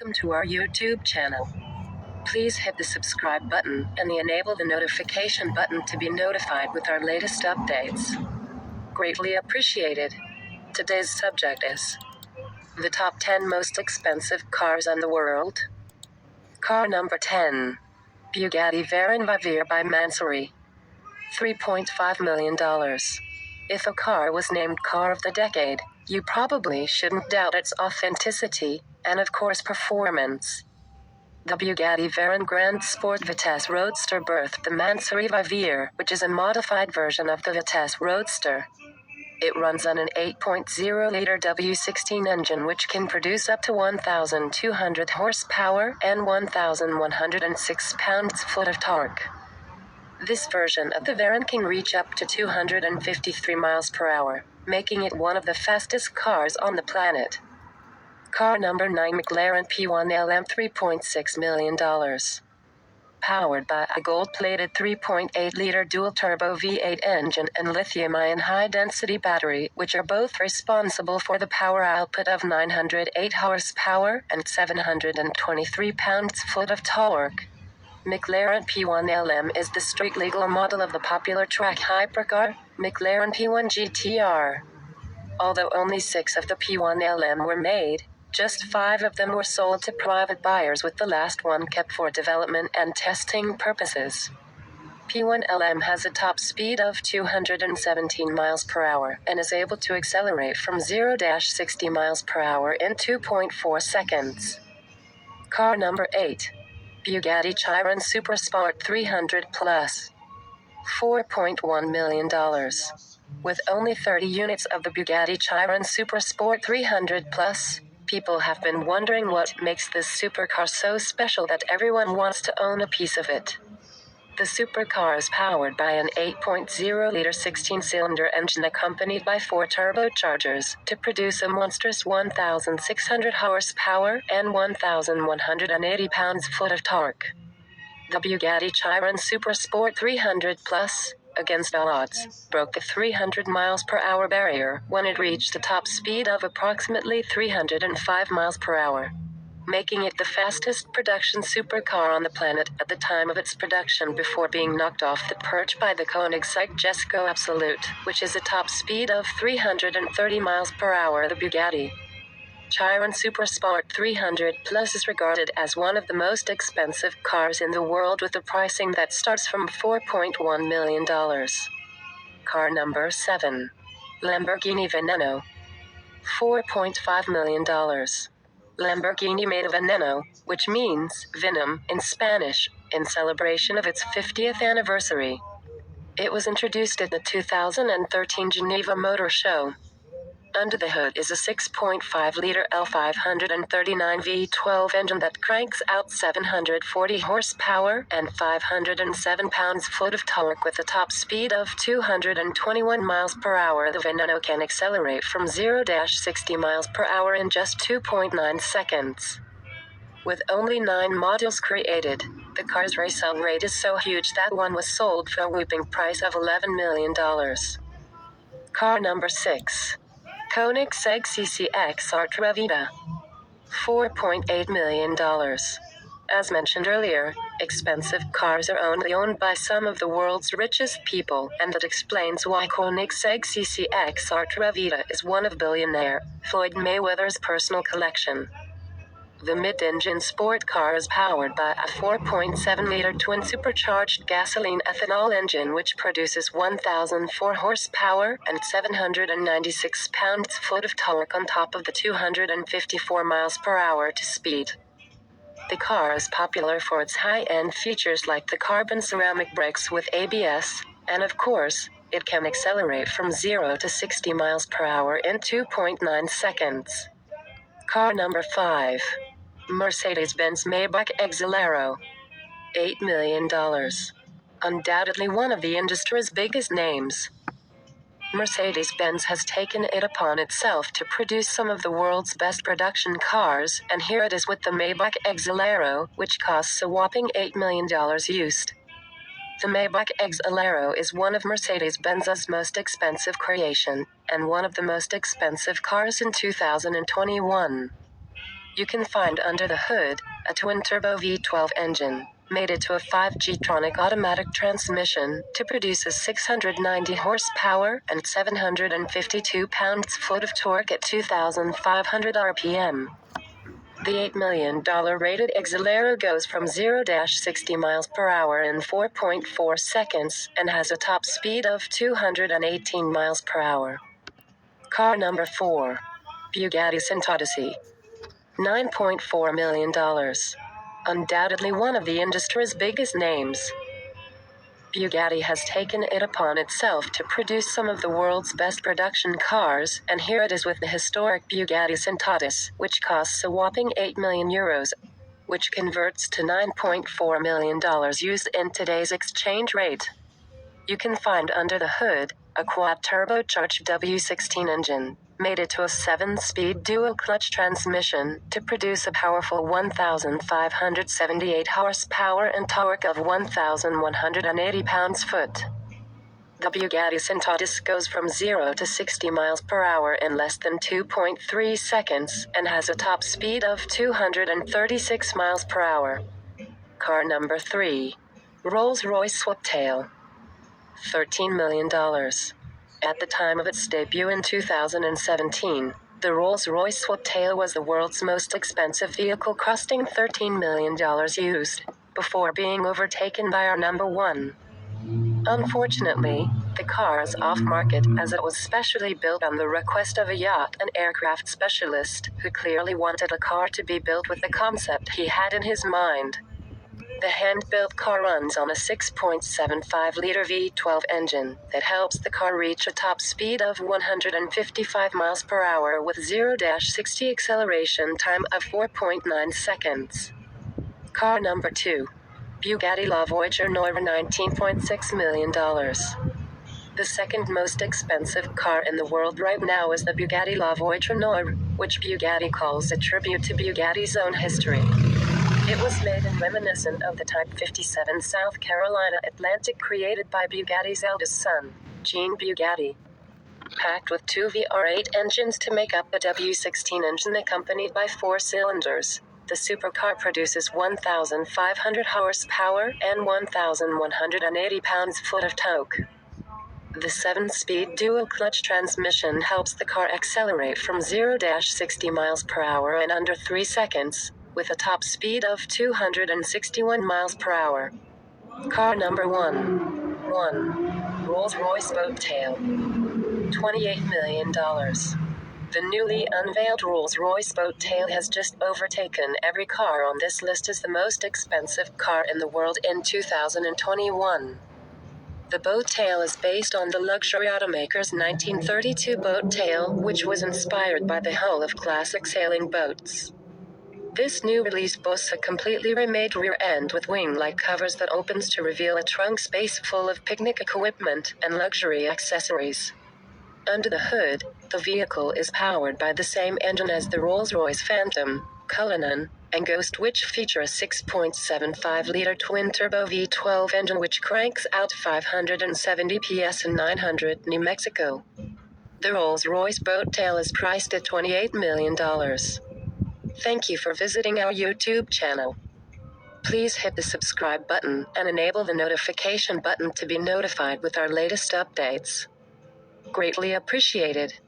Welcome to our YouTube channel. Please hit the subscribe button and enable the notification button to be notified with our latest updates. Greatly appreciated. Today's subject is the top 10 most expensive cars in the world. Car number 10. Bugatti Veyron by Mansory. $3.5 million. If a car was named Car of the Decade, you probably shouldn't doubt its authenticity, and of course performance. The Bugatti Veyron Grand Sport Vitesse Roadster birthed the Mansory Veyron, which is a modified version of the Vitesse Roadster. It runs on an 8.0-liter W16 engine which can produce up to 1,200 horsepower and 1,106 pounds-foot of torque. This version of the Veyron can reach up to 253 miles per hour, making it one of the fastest cars on the planet. Car number 9 McLaren P1 LM $3.6 million. Powered by a gold-plated 3.8-liter dual-turbo V8 engine and lithium-ion high-density battery, which are both responsible for the power output of 908 horsepower and 723 pounds-foot of torque. McLaren P1 LM is the street-legal model of the popular track hypercar, McLaren P1 GTR. Although only 6 of the P1 LM were made, just 5 of them were sold to private buyers, with the last one kept for development and testing purposes. P1 LM has a top speed of 217 miles per hour and is able to accelerate from 0-60 miles per hour in 2.4 seconds. Car number 8. Bugatti Chiron Super Sport 300 Plus. $4.1 million. With only 30 units of the Bugatti Chiron Super Sport 300 Plus, people have been wondering what makes this supercar so special that everyone wants to own a piece of it. The supercar is powered by an 8.0-liter 16-cylinder engine accompanied by 4 turbochargers to produce a monstrous 1,600 horsepower and 1,180 pounds-foot of torque. The Bugatti Chiron Super Sport 300 Plus, against all odds, broke the 300 miles per hour barrier when it reached a top speed of approximately 305 miles per hour, making it the fastest production supercar on the planet at the time of its production before being knocked off the perch by the Koenigsegg Jesko Absolute, which is a top speed of 330 miles per hour. The Bugatti Chiron Super Sport 300 Plus is regarded as one of the most expensive cars in the world, with a pricing that starts from $4.1 million. Car number 7. Lamborghini Veneno. $4.5 million. Lamborghini made a Veneno, which means venom in Spanish, in celebration of its 50th anniversary. It was introduced at the 2013 Geneva Motor Show. Under the hood is a 6.5-liter L539 V12 engine that cranks out 740 horsepower and 507 pounds-foot of torque with a top speed of 221 miles per hour. The Veneno can accelerate from 0-60 miles per hour in just 2.9 seconds. With only 9 models created, the car's resale rate is so huge that one was sold for a whopping price of $11 million. Car number 6. Koenigsegg CCXR Vita. $4.8 million. As mentioned earlier, expensive cars are only owned by some of the world's richest people, and that explains why Koenigsegg CCXR Vita is one of billionaire Floyd Mayweather's personal collection. The mid-engine sport car is powered by a 4.7-liter twin-supercharged gasoline-ethanol engine which produces 1,004 horsepower and 796 pounds-foot of torque on top of the 254 miles per hour to speed. The car is popular for its high-end features like the carbon ceramic brakes with ABS, and of course, it can accelerate from 0-60 miles per hour in 2.9 seconds. Car number 5. Mercedes-Benz Maybach Exalero. $8 million. Undoubtedly one of the industry's biggest names. Mercedes-Benz has taken it upon itself to produce some of the world's best production cars, and here it is with the Maybach Exalero, which costs a whopping $8 million used. The Maybach Exalero is one of Mercedes-Benz's most expensive creation, and one of the most expensive cars in 2021. You can find under the hood a twin-turbo V12 engine, mated to a 5G-tronic automatic transmission to produce a 690 horsepower and 752 pounds-foot of torque at 2,500 RPM. The $8 million rated Exalero goes from 0-60 miles per hour in 4.4 seconds and has a top speed of 218 miles per hour. Car number 4. Bugatti Chiron. $9.4 million. Undoubtedly one of the industry's biggest names. Bugatti has taken it upon itself to produce some of the world's best production cars, and here it is with the historic Bugatti Chiron, which costs a whopping €8 million, which converts to $9.4 million used in today's exchange rate. You can find under the hood a quad-turbocharged W16 engine, mated to a 7-speed dual-clutch transmission to produce a powerful 1,578 horsepower and torque of 1,180 pounds-foot. The Bugatti Chiron goes from 0-60 miles per hour in less than 2.3 seconds and has a top speed of 236 miles per hour. Car number 3. RollsRoyce Sweptail. $13 million. At the time of its debut in 2017, the Rolls-Royce Sweptail was the world's most expensive vehicle, costing $13 million used, before being overtaken by our number 1. Unfortunately, the car is off-market as it was specially built on the request of a yacht and aircraft specialist who clearly wanted a car to be built with the concept he had in his mind. The hand-built car runs on a 6.75-liter V12 engine that helps the car reach a top speed of 155 miles per hour with 0-60 acceleration time of 4.9 seconds. Car number 2. Bugatti Voiture Noir. $19.6 million. The second most expensive car in the world right now is the Bugatti Voiture Noir, which Bugatti calls a tribute to Bugatti's own history. It was made in reminiscent of the Type 57 South Carolina Atlantic created by Bugatti's eldest son, Jean Bugatti. Packed with 2 VR8 engines to make up the W16 engine accompanied by 4 cylinders, the supercar produces 1,500 horsepower and 1,180 pounds-foot of torque. The 7-speed dual-clutch transmission helps the car accelerate from 0-60 miles per hour in under 3 seconds, with a top speed of 261 miles per hour. Car number 1. RollsRoyce Sweptail. $28 million. The newly unveiled RollsRoyce Sweptail has just overtaken every car on this list as the most expensive car in the world in 2021. The boat tail is based on the luxury automaker's 1932 boat tail, which was inspired by the hull of classic sailing boats. This new release boasts a completely remade rear end with wing-like covers that opens to reveal a trunk space full of picnic equipment and luxury accessories. Under the hood, the vehicle is powered by the same engine as the Rolls-Royce Phantom, Cullinan, and Ghost, which feature a 6.75-liter twin-turbo V12 engine which cranks out 570 PS in 900 New Mexico. The Rolls-Royce Sweptail is priced at $28 million. Thank you for visiting our YouTube channel. Please hit the subscribe button and enable the notification button to be notified with our latest updates. Greatly appreciated.